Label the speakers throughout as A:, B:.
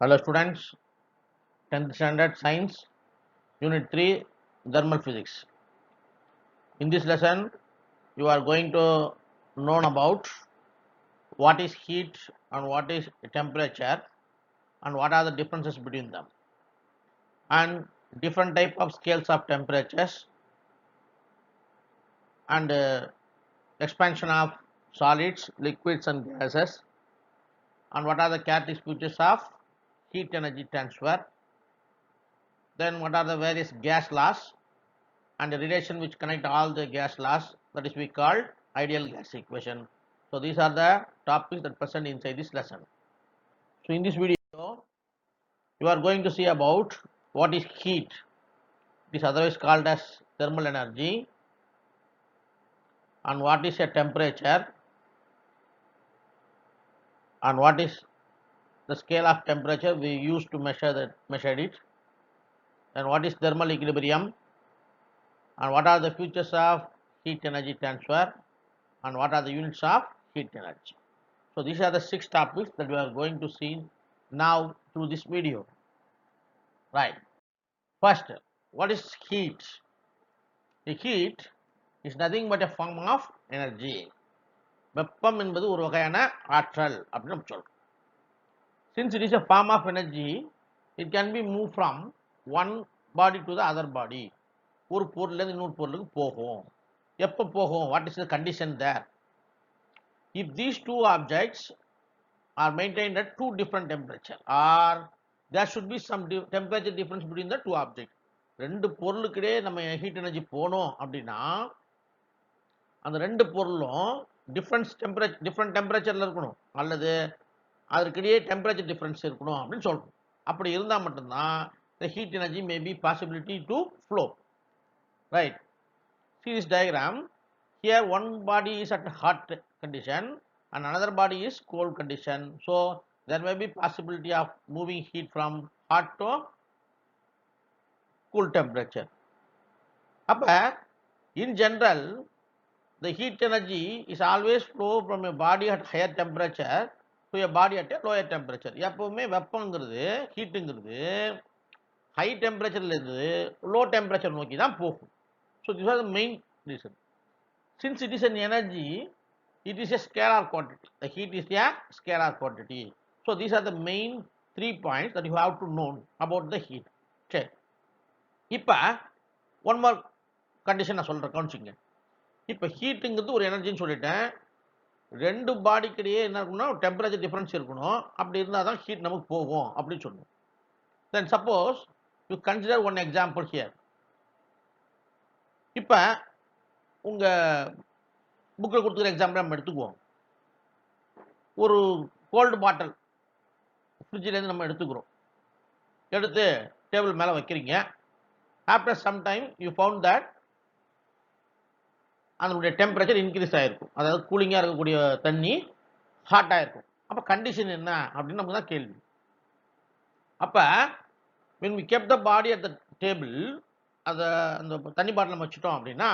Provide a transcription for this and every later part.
A: Hello students, 10th standard science, unit 3, thermal physics. In this lesson, you are going to learn about what is heat and what is temperature and what are the differences between them, and different type of scales of temperatures and expansion of solids, liquids and gases, and what are the characteristics of heat energy transfer. Then what are the various gas laws and the relation which connect all the gas laws, that is we called ideal gas equation. So these are the topics that present inside this lesson. So in this video you are going to see about what is heat. It is otherwise called as thermal energy, and what is a temperature, and what is the scale of temperature we use to measure it, and what is thermal equilibrium, and what are the features of heat energy transfer, and what are the units of heat energy. So these are the 6 topics that we are going to see now through this video. Right. First, what is heat? The heat is nothing but a form of energy. வெப்பம் என்பது ஒரு வகையான ஆற்றல் அப்படின்னு நம்ம சொல்றோம். Since it is a form of energy, it can be moved from one body to the other body. ஒரு பொருள்ல இருந்து இன்னொரு பொருளுக்கு போகும். எப்ப போகும்? What is the condition there? If these two objects are maintained at two different temperature, or there should be some temperature difference between the two objects. ரெண்டு பொருளுக்கிடையே நம்ம ஹீட் எனர்ஜி போனோம் அப்படின்னா அந்த ரெண்டு பொருளும் டிஃப்ரெண்ட் டெம்பரேச்சர்ல இருக்கணும், அல்லது அதற்கிடையே டெம்பரேச்சர் டிஃபரன்ஸ் இருக்கணும் அப்படின்னு சொல்றோம். அப்படி இருந்தால் மட்டும்தான் the heat energy may be possibility to flow. Right. See this diagram. Here one body is at hot condition and another body is cold condition. So there may be possibility of moving heat from hot to cool temperature. அப்ப in general the heat energy is always flow from a body at higher temperature to a body at a lower temperature. எப்பவுமே வெப்பங்கிறது ஹீட்டுங்கிறது high டெம்பரேச்சர்ல இருந்து low temperature நோக்கி தான் போகும். So these are the main reason. Since it is an energy, it is a scalar quantity. The heat is a scalar quantity. So these are the main 3 points that you have to know about the heat. சரி, இப்போ one more condition நான் சொல்கிறேன், கவனிச்சிங்க. இப்போ ஹீட்டுங்கிறது ஒரு எனர்ஜின்னு சொல்லிட்டேன். ரெண்டு பாடிக்கிடையே என்ன இருக்கணும்னா டெம்பரேச்சர் டிஃபரன்ஸ் இருக்கணும். அப்படி இருந்தால் தான் ஹீட் நமக்கு போகும் அப்படின்னு சொல்லணும். Then suppose you consider one example here. இப்போ உங்கள் புக்கில் கொடுத்துக்கிற எக்ஸாம்பிள் நம்ம எடுத்துக்குவோம். ஒரு கோல்டு பாட்டில் ஃப்ரிட்ஜிலேருந்து நம்ம எடுத்துக்கிறோம். எடுத்து டேபிள் மேலே வைக்கிறீங்க. After some time you found that அதனுடைய டெம்பரேச்சர் இன்க்ரீஸ் ஆகிருக்கும். அதாவது கூலிங்காக இருக்கக்கூடிய தண்ணி ஹாட்டாக இருக்கும். அப்போ கண்டிஷன் என்ன அப்படின்னு நமக்கு தான் கேள்வி. அப்போ when we kept the body at the table, அதை அந்த தண்ணி பாட்டில் நம்ம வச்சுட்டோம் அப்படின்னா,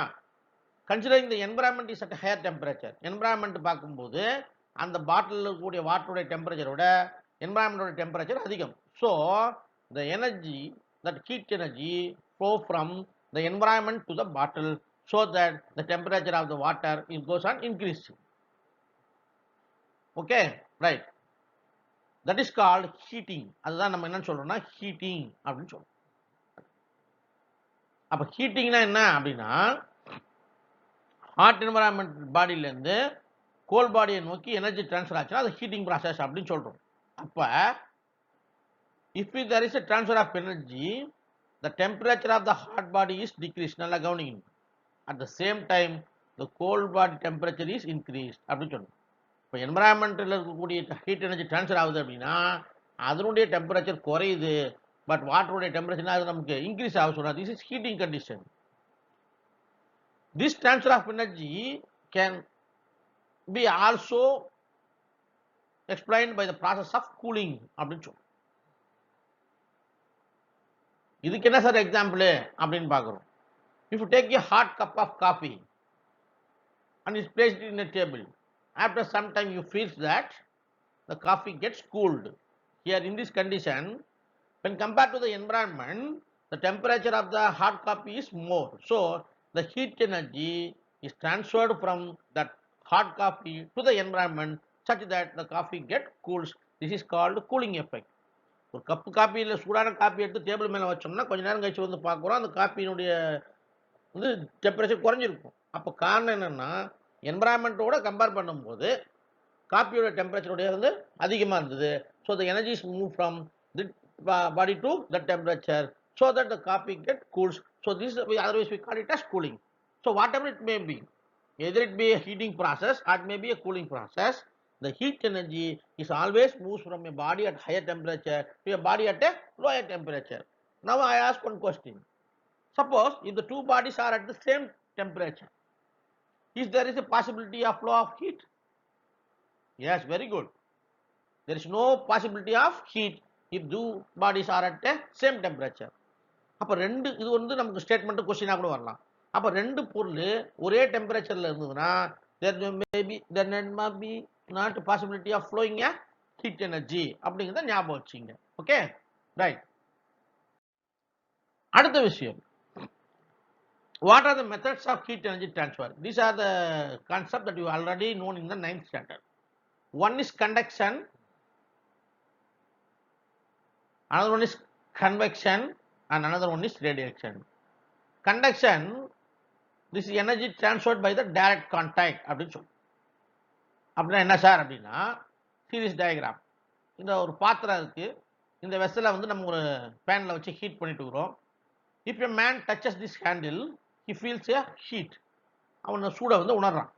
A: considering the environment is at higher temperature. Environment பார்க்கும்போது அந்த பாட்டிலில் இருக்கக்கூடிய வாட்டருடைய டெம்பரேச்சரோட என்விரான்மெண்டோட டெம்பரேச்சர் அதிகம். So the energy, that heat energy flow from the environment to the bottle so that the temperature of the water goes on increasing. Okay, right. That is called heating. அதுதான் நம்ம என்ன சொல்றோம்னா heating அப்படின்னு சொல்றோம். அப்ப ஹீட்டிங்னா என்ன அப்படின்னா, ஹாட் என்விரான்மெண்ட் பாடியிலேருந்து கோல்ட் பாடியை நோக்கி எனர்ஜி டிரான்ஸ்ஃபர் ஆச்சுன்னா அது ஹீட்டிங் ப்ராசஸ் அப்படின்னு சொல்றோம். அப்ப if there is a transfer of energy, the temperature of the hot body is decreased. நல்லா கவனிங்க. At the same time the cold body temperature is increased அப்படின்னு சொல்றோம். இப்போ என்விரான்மெண்ட்டில் இருக்கக்கூடிய ஹீட் எனர்ஜி ட்ரான்ஸ்ஃபர் ஆகுது அப்படின்னா அதனுடைய டெம்பரேச்சர் குறையுது, பட் வாட்டருடைய டெம்பரேச்சர் அது நமக்கு இன்க்ரீஸ் ஆக சொல்றாங்க. This is heating condition. This transfer of energy can be also explained by the process of cooling அப்படின்னு சொல்றோம். இதுக்கு என்ன சார் எக்ஸாம்பிள் அப்படின்னு பார்க்குறோம். If you take a hot cup of coffee and is placed in a table, after some time you feel that the coffee gets cooled. Here in this condition, when compared to the environment, the temperature of the hard copy is more. So the heat energy is transferred from that hard copy to the environment such that the coffee get cools. This is called cooling effect. ஒரு cup copy இல்லை சூடான copy எடுத்து table மேலே வச்சோம்னா கொஞ்ச நேரம் கழிச்சு வந்து பார்க்குறோம் அந்த காப்பியினுடைய வந்து டெம்பரேச்சர் குறைஞ்சிருக்கும். அப்போ காரணம் என்னன்னா என்வரான்மெண்ட்டோட கம்பேர் பண்ணும்போது காப்பியோட டெம்பரேச்சருடைய வந்து அதிகமாக இருந்தது. So the energy is move from the body to the temperature so that the coffee get cools. So this otherwise we call it as cooling. So whatever it may be, either it be a heating process or it may be a cooling process, the heat energy is always moves from a body at higher temperature to a body at a lower temperature. Now I ask one question. Suppose if the two bodies are at the same temperature, is there is a possibility of flow of heat? Yes, very good. There is no possibility of heat if two bodies are at the same temperature. அப்போ ரெண்டு இது வந்து நமக்கு statement கொஸ்டினாக கூட வரலாம். அப்போ ரெண்டு பொருள் ஒரே டெம்பரேச்சரில் இருந்ததுன்னா there may be not possibility of flowing a heat energy அப்படிங்கிறத ஞாபகம் வச்சுங்க. Okay right. அடுத்த விஷயம், what are the methods of heat energy transfer? These are the concept that you already known in the 9th standard. One is conduction, another one is convection, and another one is radiation. Conduction, this is energy transferred by the direct contact அப்படின்னு சொல்லுவோம். அப்படின்னா என்ன sir அப்படின்னா, series diagram. இந்த ஒரு பாத்திரம் இருக்கு, இந்த வெசலை வந்து நம்ம ஒரு பேனில் வச்சு ஹீட் பண்ணிட்டு இருக்கிறோம். If a man touches this handle he feels a heat, அவன் சூடை வந்து உணர்றான்.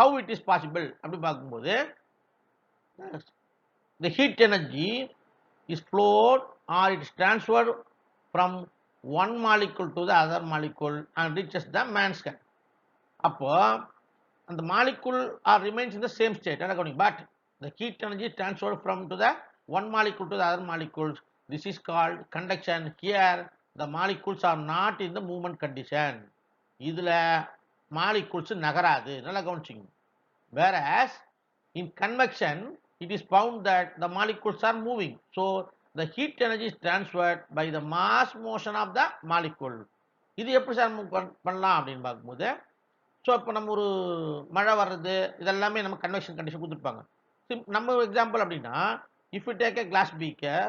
A: ஹவு இட் இஸ் பாசிபிள் அப்படி பார்க்கும்போது the heat energy is flowed or it is transferred from one molecule to the other molecule and reaches the man's hand. அப்போ அந்த molecule remains in the same state, but the heat energy is transferred from to the one molecule to the other molecules. This is called conduction. Here the molecules are not in the movement condition. இதுல molecules நகராது, நல்லா கவனிச்சிங்க. Whereas in convection it is found that the molecules are moving. So the heat energy is transferred by the mass motion of the molecule. இது எப்படி sir பண்ணலாம் அப்படின்னு பார்க்கும்போது, so இப்போ நம்ம ஒரு மழை வர்றது இதெல்லாமே நம்ம கன்வெக்ஷன் கண்டிஷன் கொடுத்துருப்பாங்க. நம்ம எக்ஸாம்பிள் அப்படின்னா, if you take a glass beaker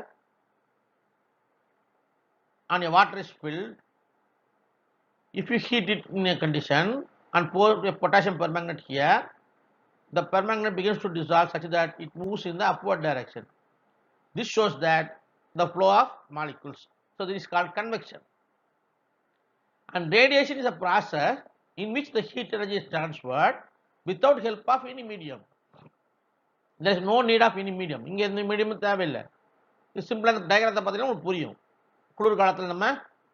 A: and a water is filled, if you heat it in a condition and pour a potassium permanganate here, the permanganate begins to dissolve such that it moves in the upward direction. This shows that the flow of molecules. So this is called convection. And radiation is a process in which the heat energy is transferred without help of any medium. There is no need of any medium. இங்கே எந்த மீடியமும் தேவையில்லை. இது சிம்பிளாக அந்த டயக்ராத்தை பார்த்தீங்கன்னா உங்களுக்கு புரியும். குளிர் காலத்தில் நம்ம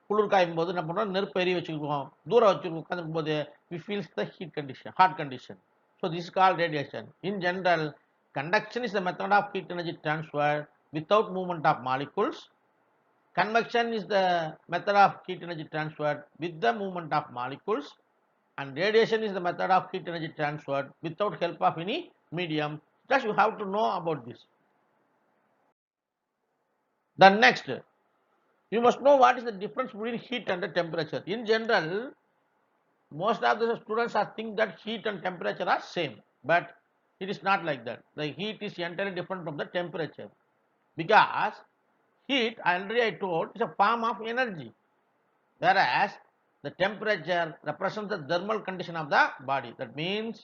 A: குளிர் காயும் போது என்ன பண்ணுறோம், நெருப்பு எரிய வச்சுக்குவோம், தூரம் வச்சுருக்கோம், உட்காந்துருக்கும் போது we feels the heat condition, hot condition. So this is called radiation. In general, conduction is the method of heat energy transfer without movement of molecules. Convection is the method of heat energy transferred with the movement of molecules. And radiation is the method of heat energy transferred without help of any medium. Thus you have to know about this. Then next, you must know what is the difference between heat and the temperature. In general, most of the students think that heat and temperature are same, but it is not like that. The heat is entirely different from the temperature, because heat, already I told, is a form of energy, whereas the temperature represents the thermal condition of the body. That means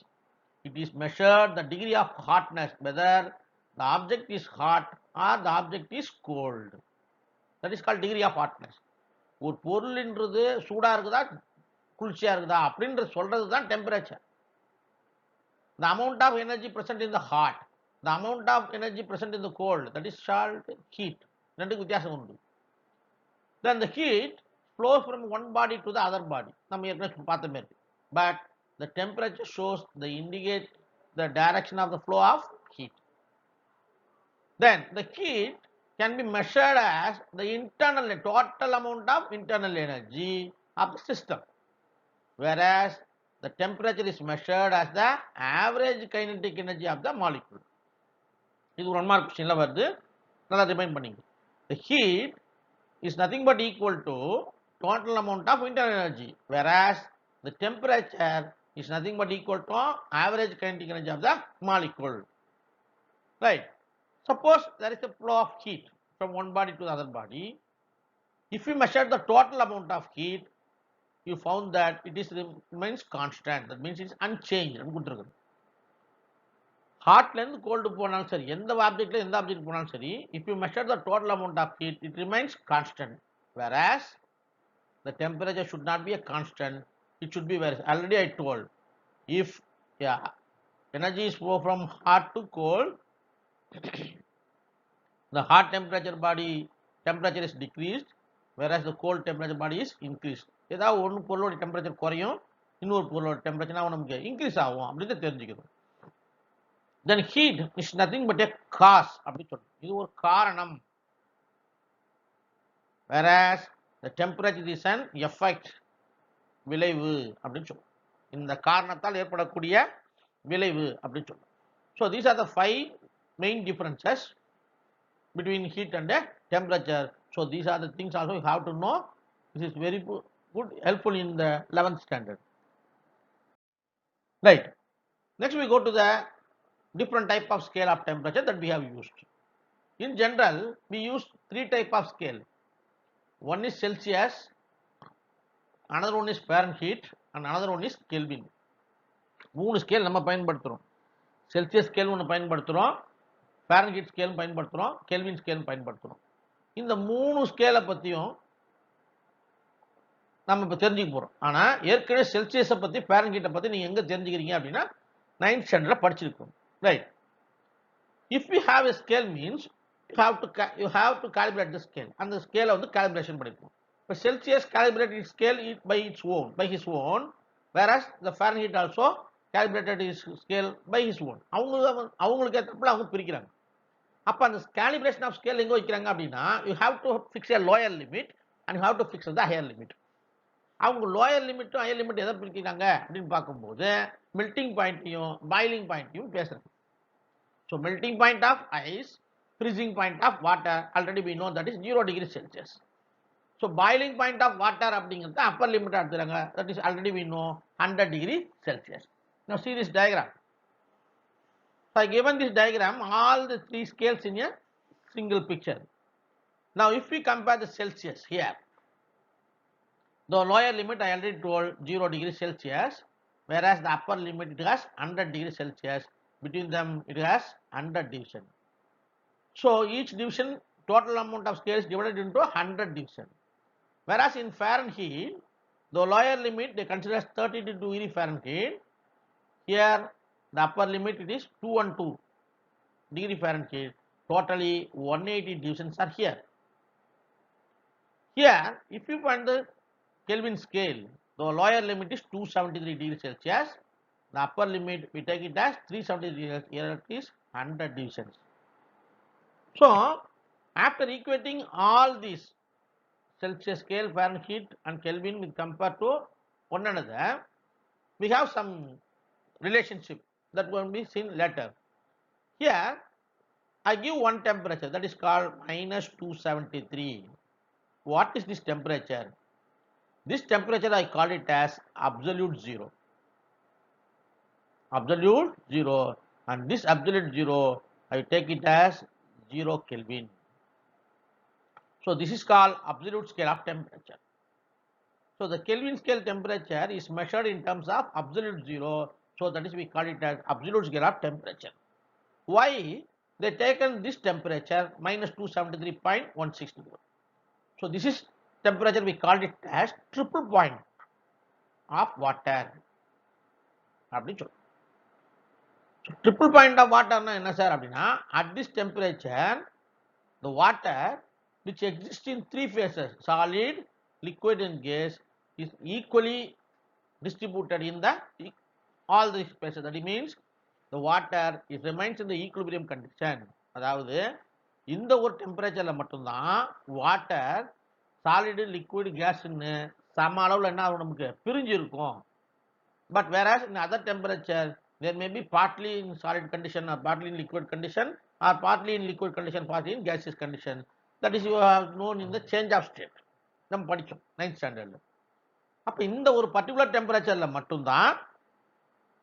A: it is measured the degree of hotness, whether the object is hot or the object is cold. That is called degree of hotness. ஒரு பொருள்ன்றது சூடா இருக்குதா குளிர்ச்சியா இருக்குதா அப்படின்ற சொல்றது தான் temperature. The amount of energy present in the hot, the amount of energy present in the cold, that is called heat. ரெண்டுக்கு வித்தியாசம் உண்டு. Then the heat flows from one body to the other body. நம்ம ஏற்கனவே பார்த்த மாதிரி. But the temperature shows the indicate the direction of the flow of heat. Then the heat can be measured as the internal total amount of internal energy of the system, whereas the temperature is measured as the average kinetic energy of the molecule. இது ஒரு 1 mark கொஸ்டின்ல வருது. நல்லா remind பண்ணிங்க. The heat is nothing but equal to total amount of internal energy, whereas the temperature is nothing but equal to average kinetic energy of the molecule. Right? Suppose there is a flow of heat from one body to the other body. If you measure the total amount of heat, you found that it is remains constant. That means it's unchanged. ஹாட்ல இருந்து gold போனாலும் சரி, எந்த ஆப்ஜெக்ட்ல எந்த object போனாலும் சரி, if you measure the total amount of heat, it remains constant. Whereas the temperature should not be a constant. It should be very. Already I told, if energy is flow from hot to cold, the hot temperature body temperature is decreased, whereas the cold temperature body is increased. ஏதாவது ஒன்று பொருளோட temperature குறையும், இன்னொரு பொருளோட temperature நமக்கு increase ஆகும் அப்படின்னு தெரிஞ்சுக்கணும். Then heat is nothing but a cause அப்படி சொல்றோம். இது ஒரு காரணம். Whereas the temperature is an effect, விளைவு அப்படின்னு சொல்றோம். இந்த காரணத்தால் ஏற்படக்கூடிய விளைவு அப்படின்னு சொல்றோம். So these are the 5 main differences between heat and temperature. So these are the things also you have to know. This is very good, helpful in the 11th standard. Right. Next we go to the different type of scale of temperature that we have used. In general, we use 3 type of scale. One is Celsius, another one is Fahrenheit, and another one is Kelvin. 3 scale நம்ம பயன்படுத்துறோம். Celsius scale ஒன்று பயன்படுத்துறோம், Fahrenheit scale பயன்படுத்துறோம், kelvin scale பயன்படுத்துறோம். இந்த 3 ஸ்கேலை பற்றியும் நம்ம இப்போ தெரிஞ்சுக்க போகிறோம். ஆனால் ஏற்கனவே செல்சியஸை பற்றி ஃபாரன்ஹீட்டை பற்றி நீங்கள் எங்கே தெரிஞ்சுக்கிறீங்க அப்படின்னா 9th ஸ்டாண்டர்டில் படிச்சிருக்கோம். Right. If we have a scale means you have to calibrate the scale. அந்த ஸ்கேலை வந்து calibration பண்ணிருக்கோம். இப்போ Celsius calibrated its scale by his own, whereas the Fahrenheit also calibrated his scale by his own. அவங்களுக்கு ஏற்றப்பல அவங்க பிரிக்கிறாங்க. அப்போ அந்த calibration of scale எங்கே வைக்கிறாங்க அப்படின்னா you have to fix a lower limit and you have to fix the higher limit. அவங்க lower லிமிட்டும் higher limit எதை பிரிக்கிறாங்க அப்படின்னு பார்க்கும்போது மெல்டிங் பாயிண்ட்டையும் பாயிலிங் பாயிண்ட்டையும் பேசுறாங்க. So melting point of ice, freezing point of water, already we know that is 0 degree Celsius. So boiling point of water அப்படிங்கிறது upper limit எடுத்துறாங்க, that is already we know 100 degree Celsius. Now see this diagram. So I given this diagram all the 3 scales in a single picture. Now if we compare the Celsius here, the lower limit I already told 0 degree Celsius, whereas the upper limit it has 100 degree Celsius. Between them it has 100 division. So each division total amount of scale is divided into 100 division. Whereas in Fahrenheit, the lower limit they consider as 32 degree Fahrenheit. Here the upper limit it is 212 degree Fahrenheit. Totally 180 divisions are here. Here if you find the Kelvin scale, the lower limit is 273 degree Celsius. The upper limit we take it as 370 degrees. Here it is 100 divisions. So after equating all these Celsius scale, Fahrenheit and Kelvin with compared to one another, we have some relationship that will be seen later. Here I give one temperature that is called minus 273. What is this temperature? This temperature I call it as absolute zero. Absolute zero, and this absolute zero I take it as 0 Kelvin. So this is called absolute scale of temperature. So the Kelvin scale temperature is measured in terms of absolute zero. So that is we call it as absolute scale of temperature. Why they taken this temperature minus 273.160? So this is temperature we called it as triple point of water. So triple point of water na enna sir அப்படினா at this temperature the water which exists in 3 phases, solid, liquid and gas, is equally distributed in the all these phases. That means the water is remains in the equilibrium condition. அதாவது இந்த ஒரு டெம்பரேச்சர்ல மட்டும் தான் water solid liquid கேஸ்னு சம அளவுல என்ன ஆகும் நமக்கு பிரிஞ்சு இருக்கும். But whereas in other temperature there may be partly in solid condition or partly in liquid condition or partly in liquid condition, partly in gaseous condition. That is you have known in the change of state. நம்ம படிச்சோம் 9th ஸ்டாண்டர்ட்ல. அப்ப இந்த ஒரு particular டெம்பரேச்சர்ல மட்டும்தான்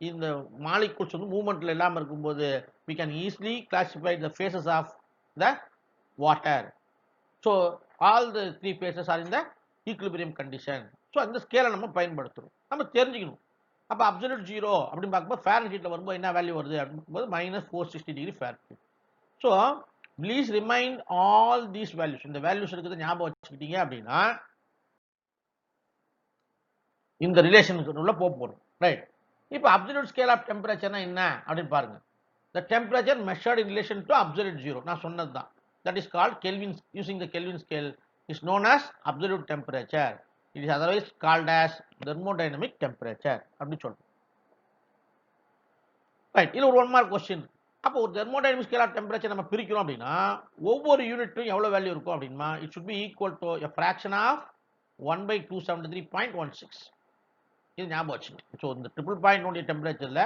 A: இந்த molecules வந்து மூவ்மெண்ட்ல இல்லாம இருக்கும்போது we can easily classify the phases of the water. So all the three phases are in the equilibrium condition. So அந்த ஸ்கேலை நம்ம பயன்படுத்தணும், நம்ம தெரிஞ்சுக்கணும். அப்போ அப்சல்யூட் ஜீரோ அப்படின்னு பார்க்கும்போது ஃபாரன்ஹீட்டில் வரும்போது என்ன வேல்யூ வருது அப்படிங்கும்போது -460 Fahrenheit. So please remind all these values. இந்த வேல்யூஸ் இருக்கிறத ஞாபகம் வச்சுக்கிட்டீங்க அப்படின்னா இந்த ரிலேஷனுக்கு உள்ள போகிறோம். ரைட். இப்போ அப்சல்யூட் ஸ்கேல் ஆஃப் டெம்பரேச்சர்னா என்ன அப்படின்னு பாருங்க. The temperature measured in relation to absolute zero. நான் சொன்னது தான். That is called Kelvin. Using the Kelvin scale is known as absolute temperature. It is otherwise called as thermodynamic temperature. அப்படின்னு சொல்றோம். Right. இது ஒரு 1 மார்க் கொஸ்டின். அப்போ ஒரு thermodynamic scale of temperature நம்ம பிரிக்கிறோம் அப்படின்னா ஒவ்வொரு யூனிட்டும் எவ்வளவு வேல்யூ இருக்கும் அப்படின்னா it should be equal to a fraction of 1/273.16. இது ஞாபகம் வச்சுங்க. ஸோ இந்த ட்ரிபிள் பாயிண்ட் டெம்பரேச்சர்ல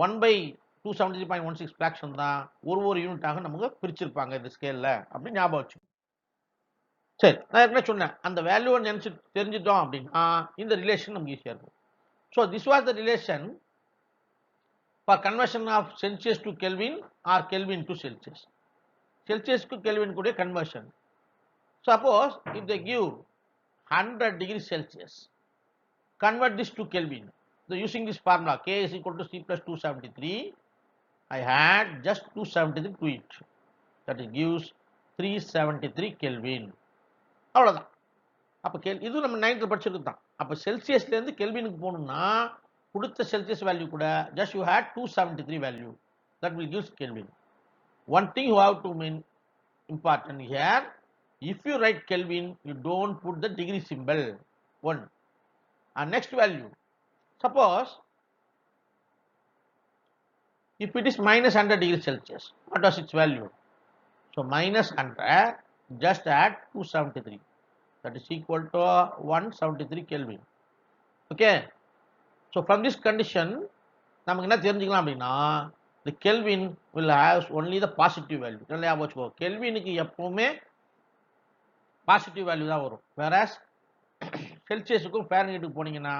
A: 1/273.16 ஃபிராக்ஷன் தான் ஒரு யூனிட்டாக நமக்கு பிரிச்சிருப்பாங்க இந்த ஸ்கேல்ல அப்படின்னு ஞாபகம் வச்சு. சரி, நான் ஏற்கனவே சொன்னேன் அந்த வேல்யூவை நினைச்சு தெரிஞ்சிட்டோம் அப்படின்னா இந்த ரிலேஷன் நமக்கு ஈஸியா இருக்கும். So this was the relation for conversion of Celsius to Kelvin or Kelvin to Celsius. செல்சியஸ்க்கு கெல்வின் கூட conversion. Suppose if they give 100 degree Celsius, convert this to Kelvin. So using this formula K is equal to C plus 273, I had just 273 to it. That is gives 373 Kelvin. அவ்வளவுதான். அப்ப இது நம்ம 9th படிச்சிருக்கு தான். அப்ப செல்சியஸ்ல இருந்து கெல்வினுக்கு போகணும்னா கொடுத்த Celsius value கூட just you had 273 value. That will gives Kelvin. One thing you have to mean important here, if you write Kelvin you don't put the degree symbol. One. And next value, suppose if it is -100 degrees Celsius, what was its value? So -100, just add 273, that is equal to 173 Kelvin. Okay, so from this condition நமக்கு என்ன தெரிஞ்சுக்கலாம் அப்படின்னா the Kelvin will have only the positive value. நல்லா ஞாபகம் வச்சுக்கோ, கெல்வினுக்கு எப்பவுமே positive value தான் வரும். whereas செல்சியஸுக்கும் ஃபாரன்ஹீட்டுக்கு போனீங்கன்னா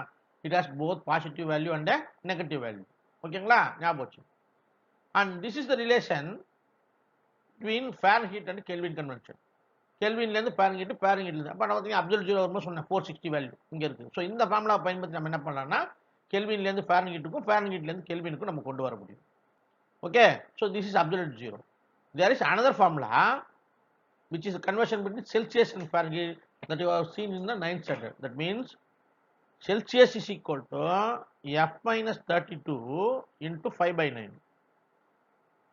A: it has both positive value and a negative value. ஓகேங்களா, ஞாபகம் வச்சு. and this is the relation between Fahrenheit and Kelvin convention. கெல்வின்ல இருந்து ஃபாரன்ஹீட், ஃபாரன்ஹீட்ல இருந்து அப்ப நான் அப்சல்யூட் ஜீரோ வரும்போது சொன்னேன் 460 வேல்யூ இங்க இருக்கு. ஸோ இந்த ஃபார்முலா பயன்படுத்தி நம்ம என்ன பண்ணலாம்னா கெல்வின்ல இருந்து ஃபாரன்ஹீட்டுக்கும் ஃபாரன்ஹீட்ல இருந்து கெல்வினுக்கும் நம்ம கொண்டு வர முடியும். Okay, so this is absolute zero. there is another formula which is a conversion between Celsius and Fahrenheit that you have seen in the 9th standard. That means Celsius is equal to F minus 32 into 5/9.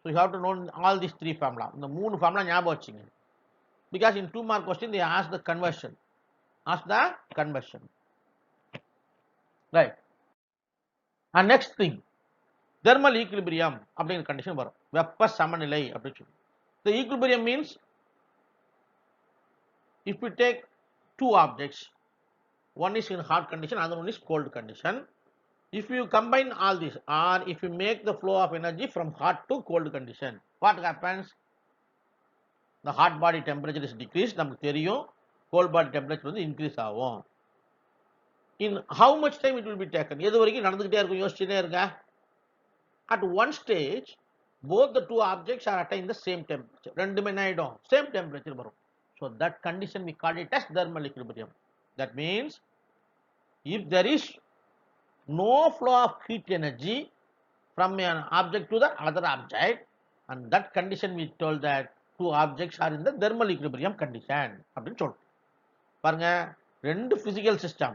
A: So you have to know all these three formula. The moon formula ஞாபகம் வச்சுங்க. Because in 2 mark question they ask the conversion. Right. And next thing, thermal equilibrium அப்படிங்கிற condition வரும். வெப்ப சமநிலை அப்படின்னு சொல்லி. The equilibrium means if we take two objects, one is in hot condition, another one is cold condition. If you combine all this or if you make the flow of energy from hot to cold condition, what happens? The hot body temperature is decreased, நமக்கு தெரியும். cold body temperature வந்து increase ஆகும். In how much time it will be taken? எது வரைக்கும் நடந்துகிட்டே இருக்கும், யோசிச்சுட்டே இருங்க. At one stage both the two objects are attain the same temperature. ரெண்டுமே என்ன ஆயிடும், same temperature வரும். So that condition we call it as thermal equilibrium. That means if there is no flow of heat energy from an object to the other object, and that condition we told that two objects are in the thermal equilibrium condition அப்படின்னு சொல்றோம். பாருங்க, ரெண்டு physical system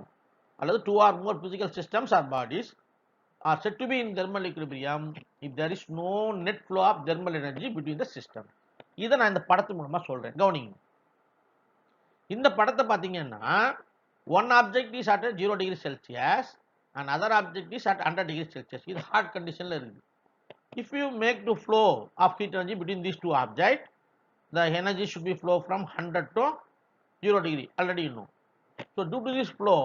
A: அல்லது two or more physical systems or bodies are said to be in thermal equilibrium if there is no net flow of thermal energy between the system. இதை நான் இந்த படத்து மூலமா சொல்றேன், கவனிங்க. இந்த படத்தை பாத்தீங்கன்னா one object is at 0 degree Celsius and other object is at 100 degree Celsius. இது hot conditionல இருக்கு. If you make the flow of heat energy between these two objects, the energy should be flow from 100 to 0 degree. Already you know. So due to this flow,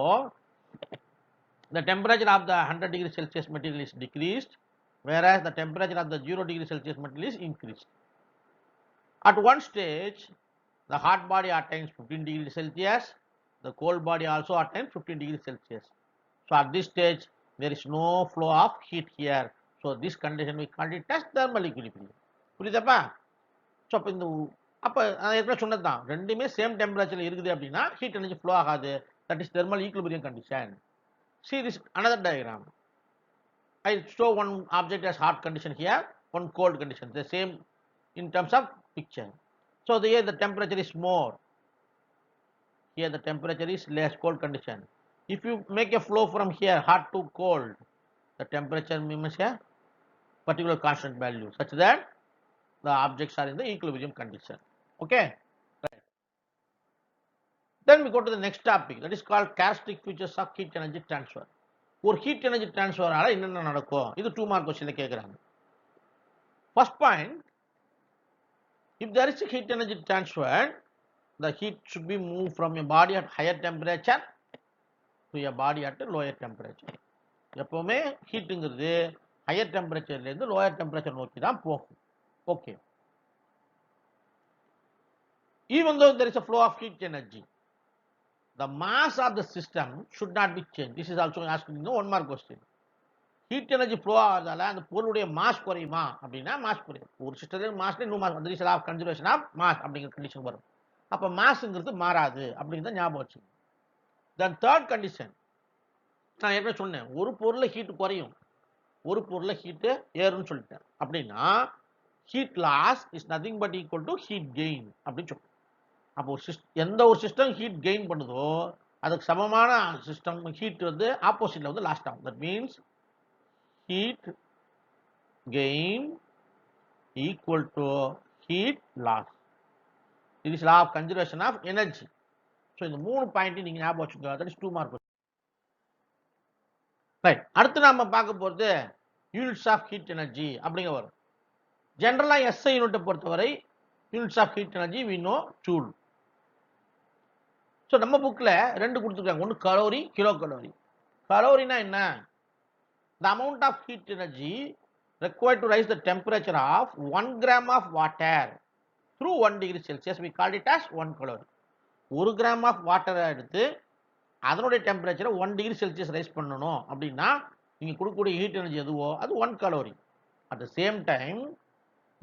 A: the temperature of the 100 degree Celsius material is decreased, whereas the temperature of the 0 degree Celsius material is increased. At one stage, the hot body attains 15 degrees Celsius, the cold body also attains 15 degrees Celsius. So at this stage, there is no flow of heat here. So this condition we call it as thermal equilibrium. புரியுதாப்பா? So அப்போ அப்போ நான் ஏற்கனவே சொன்னது தான், ரெண்டுமே same டெம்பரேச்சரில் இருக்குது அப்படின்னா ஹீட் எனர்ஜி ஃப்ளோ ஆகாது. That is thermal equilibrium condition. See this another diagram. I show one object as hot condition here, one cold condition, the same in terms of picture. So here the temperature is more, here the temperature is less, cold condition. If you make a flow from here hot to cold, the temperature means a particular constant value such that the objects are in the equilibrium condition. Okay, right. Then we go to the next topic, that is called characteristic features of heat energy transfer. ஒரு heat energy transfer ஆல என்னென்ன நடக்கும், இது 2 mark questionல கேக்குறாங்க. First point, if there is a heat energy transfer, the heat should be moved from a body at higher temperature to a body at a lower temperature. எப்பவுமே ஹீட்டுங்கிறது higher டெம்பரேச்சர்ல இருந்து lower temperature நோக்கி தான் போகும். Okay, even though there is a flow of heat energy, the mass of the system should not be changed. This is also asked in the 1 mark question. Heat energy flow ஆகிறதால அந்த பொருளுடைய mass குறையுமா அப்படின்னா mass குறையும். ஒரு சிஸ்டத்தில் மாஸ்ல இன்னும் mass, there is law of conservation of mass அப்படிங்கிற கண்டிஷன் வரும். அப்போ மாஸ்ங்கிறது மாறாது அப்படிங்கிறத ஞாபகம் வச்சுக்கணும். தென் தேர்ட் கண்டிஷன், நான் ஏற்கனவே சொன்னேன், ஒரு பொருளை ஹீட் குறையும், ஒரு பொருளை ஹீட்டு ஏறும்னு சொல்லிட்டேன். அப்படின்னா heat loss is nothing but equal to heat gain அப்படின்னு சொல்லுவோம். அப்போ எந்த ஒரு சிஸ்டம் ஹீட் கெயின் பண்ணுதோ அதுக்கு சமமான சிஸ்டம் ஹீட் வந்து ஆப்போசிட்ல வந்து லாஸ்ட் ஆகும். That means heat gain equal to heat loss. It is law of conservation of energy. So இந்த 3 பாயிண்ட் நீங்க ஞாபகம் வச்சுக்கோங்க. That is 2 mark. ரைட், அடுத்து நாம பார்க்க போறது யூனிட்ஸ் ஆஃப் ஹீட் எனர்ஜி அப்படிங்க வரும். ஜெனரலா எஸ்ஐ யூனிட்டை பொறுத்தவரை units of heat energy we know joule. So நம்ம புக்ல 2 கொடுத்துருக்காங்க, ஒன்று கலோரி, கிலோ கலோரி. கலோரினா என்ன? the amount of heat energy required to raise the temperature of 1 gram of water through 1 degree Celsius, we called it as 1 calorie. 1 gram of water எடுத்து அதனுடைய டெம்பரேச்சரை 1 degree Celsius rice பண்ணணும் அப்படின்னா நீங்க கொடுக்கக்கூடிய heat energy எதுவோ அது 1 calorie. At the same time,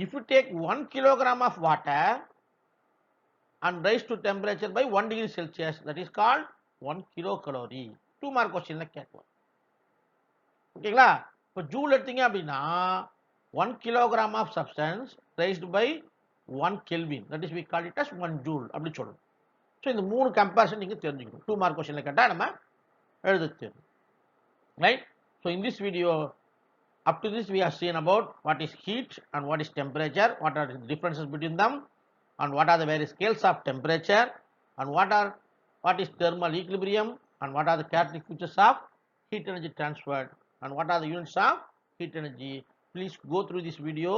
A: if you take 1 kilogram of water and rise to temperature by 1 degree Celsius, that is called 1 kilocalorie. 2 mark questionல கேட்கலாம். ஓகேங்களா? இப்போ ஜூல் எடுத்தீங்க அப்படின்னா 1 kilogram of substance raised by 1 Kelvin, that is we call it as 1 joule அப்படி சொல்லணும். So இந்த 3 comparison நீங்க தெரிஞ்சுக்கணும். 2 mark questionல கேட்டா நம்ம எழுத தெரியும். Right? So in this video, up to this we have seen about what is heat and what is temperature, what are the differences between them, and what are the various scales of temperature, and what is thermal equilibrium, and what are the characteristic features of heat energy transferred, and what are the units of heat energy. Please go through this video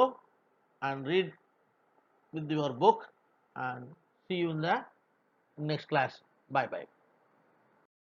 A: and read with your book, and see you in the next class. Bye bye.